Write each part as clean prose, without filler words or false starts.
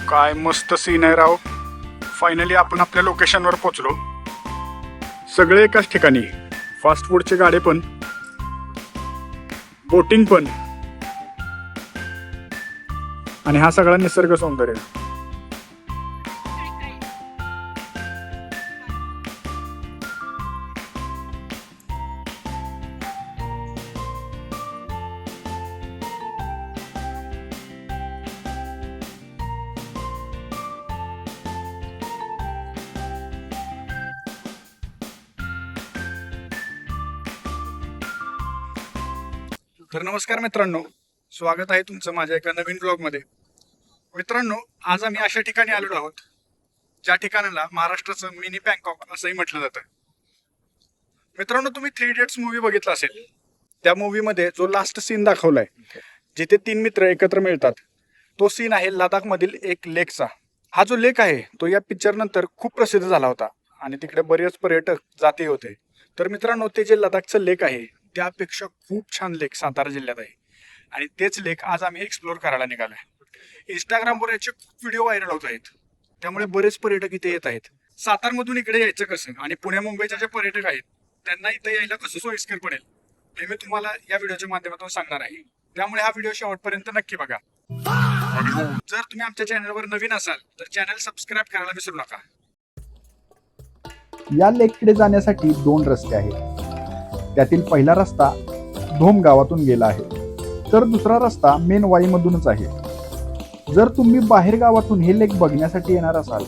काय मस्त सीन आहे राव. फायनली आपण आपल्या लोकेशनवर पोहोचलो. सगळे एकाच ठिकाणी, फास्ट फूडचे गाडे पण, बोटिंग पण, आणि हा सगळा निसर्ग सौंदर्य. तर नमस्कार मित्रांनो, स्वागत आहे तुमचं माझ्या एका नवीन ब्लॉगमध्ये. मित्रांनो, आज आम्ही अशा ठिकाणी आलेलो आहोत ज्या ठिकाणाला महाराष्ट्राचं मिनी बँकॉक असंही म्हटलं जातं. मित्रांनो, तुम्ही 3 इडियट्स मूवी बघितला असेल. त्या मूवीमध्ये जो लास्ट सीन दाखवलाय, जिथे 3 मित्र एकत्र मिळतात, तो सीन आहे लडाखमधील एक लेकचा. हा जो लेक आहे तो या पिक्चर नंतर खूप प्रसिद्ध झाला होता आणि तिकडे बरेच पर्यटक जाते होते. तर मित्रांनो, ते जे लडाखचं लेक आहे त्यापेक्षा खूप छान लेक सातारा जिल्ह्यात आहे आणि तेच लेक आज आम्ही एक्सप्लोर करायला निघालोय. इंस्टाग्रामवर याचे खूप व्हिडिओ व्हायरल होत आहेत, त्यामुळे बरेच पर्यटक इथे येत आहेत. सातारमधून इकडे यायचं कसं आणि पुणे मुंबईचे जे पर्यटक आहेत त्यांना इथे यायला कसं सोयीस्कर पडेल हे मी तुम्हाला या व्हिडिओच्या माध्यमातून सांगणार आहे. त्यामुळे हा व्हिडिओ शेवटपर्यंत नक्की बघा. जर तुम्ही आमच्या चॅनलवर नवीन असाल तर चॅनल सबस्क्राईब करायला विसरू नका. या लेककडे जाण्यासाठी 2 रस्ते आहेत. त्यातील पहिला रस्ता धोम गावातून गेला आहे, तर दुसरा रस्ता मेन वाईमधूनच आहे. जर तुम्ही बाहेर गावातून हे लेक बघण्यासाठी येणार असाल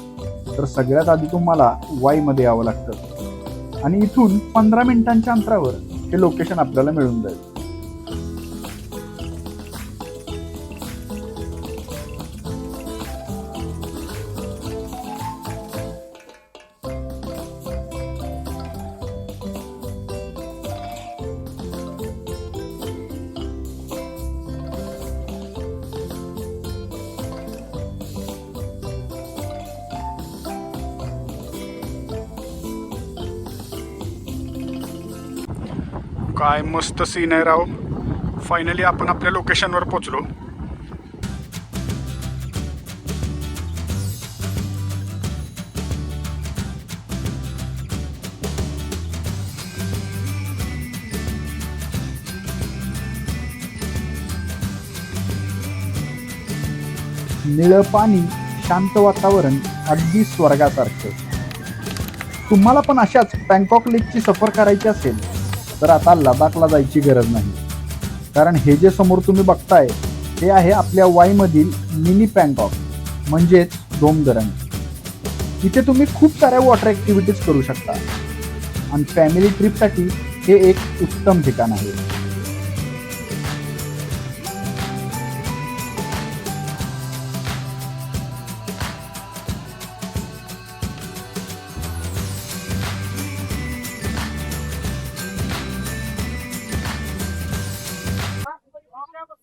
तर सगळ्यात आधी तुम्हाला वाईमध्ये यावं लागतं आणि इथून 15 मिनिटांच्या अंतरावर हे लोकेशन आपल्याला मिळून जाईल. काय मस्त सीन आहे राव. फायनली आपण आपल्या लोकेशनवर पोहोचलो. निळं पाणी, शांत वातावरण, अगदी स्वर्गासारखं. तुम्हाला पण अशाच बँकॉक लेकची सफर करायची असेल तर आता लडाखला जायची गरज नाही, कारण हे जे समोर तुम्ही बघताय हे आहे आपल्या वाईमधील मिनी बँकॉक म्हणजेच डोमदरंग. इथे तुम्ही खूप साऱ्या वॉटर ॲक्टिव्हिटीज करू शकता आणि फॅमिली ट्रिपसाठी हे एक उत्तम ठिकाण आहे.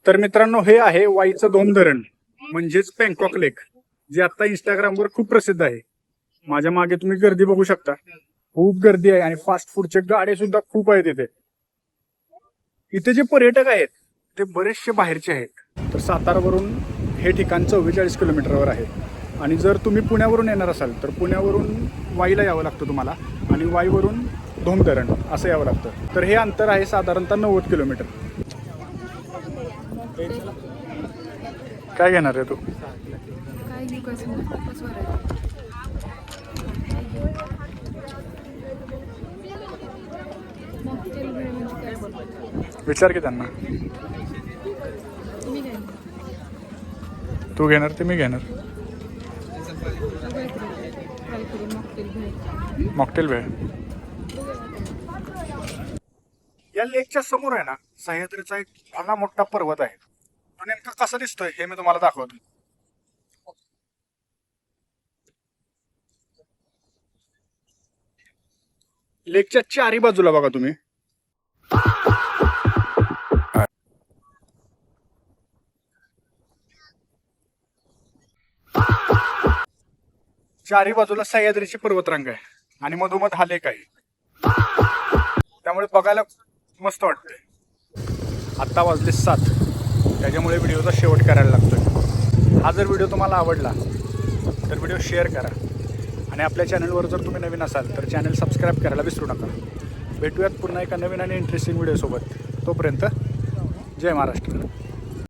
तर मित्रांनो, हे आहे वाईचं डोमधरण म्हणजेच बँकॉक लेक, जे आता इंस्टाग्रामवर खूप प्रसिद्ध आहे. माझ्या मागे तुम्ही गर्दी बघू शकता, खूप गर्दी आहे आणि फास्ट फूडचे गाडे सुद्धा खूप आहेत इथे. इथे जे पर्यटक आहेत ते बरेचसे बाहेरचे आहेत. तर सातारावरून हे ठिकाण 44 किलोमीटरवर आहे आणि जर तुम्ही पुण्यावरून येणार असाल तर पुण्यावरून वाईला यावं लागतं तुम्हाला आणि वाईवरून डोमधरण असं यावं लागतं. तर हे अंतर आहे साधारणतः 90 किलोमीटर. काय घेणार आहे तू? विचार की त्यांना. तू घेणार ते मी घेणार. मॉकटेल भेळ. या लेकच्या समोर आहे ना सह्याद्रीचा एक भला मोठा पर्वत आहे. तो नेमका कसा दिसतोय हे मी तुम्हाला दाखवतो. लेकच्या चारी बाजूला बघा तुम्ही, चारी बाजूला सह्याद्रीची पर्वतरांग आहे आणि मधोमध हा लेक आहे. त्यामुळे बघायला मस्त वाटतंय. आत्ता वाजले 7, त्याच्यामुळे व्हिडिओचा शेवट करायला लागतोय. हा जर व्हिडिओ तुम्हाला आवडला तर व्हिडिओ शेअर करा आणि आपल्या चॅनलवर जर तुम्ही नवीन असाल तर चॅनल सबस्क्राईब करायला विसरू नका. भेटूयात पुन्हा एका नवीन आणि इंटरेस्टिंग व्हिडिओसोबत. तोपर्यंत जय महाराष्ट्र.